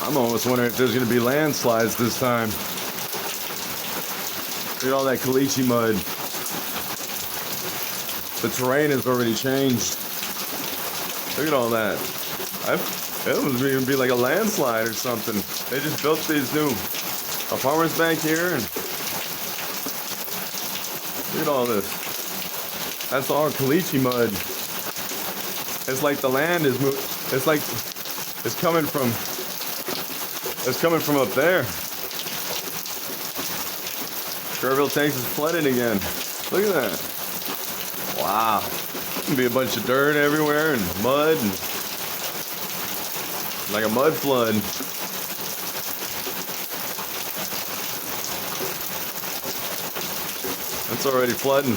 I'm almost wondering if there's going to be landslides this time. Look at all that caliche mud. The terrain has already changed. Look at all that. It was going to be like a landslide or something. They just built these new apartments back here, and look at all this. That's all caliche mud. It's like the land is moving. It's like it's coming from up there. Kerrville, Texas, flooded again. Look at that. Wow. Gonna be a bunch of dirt everywhere and mud and like a mud flood. It's already flooding.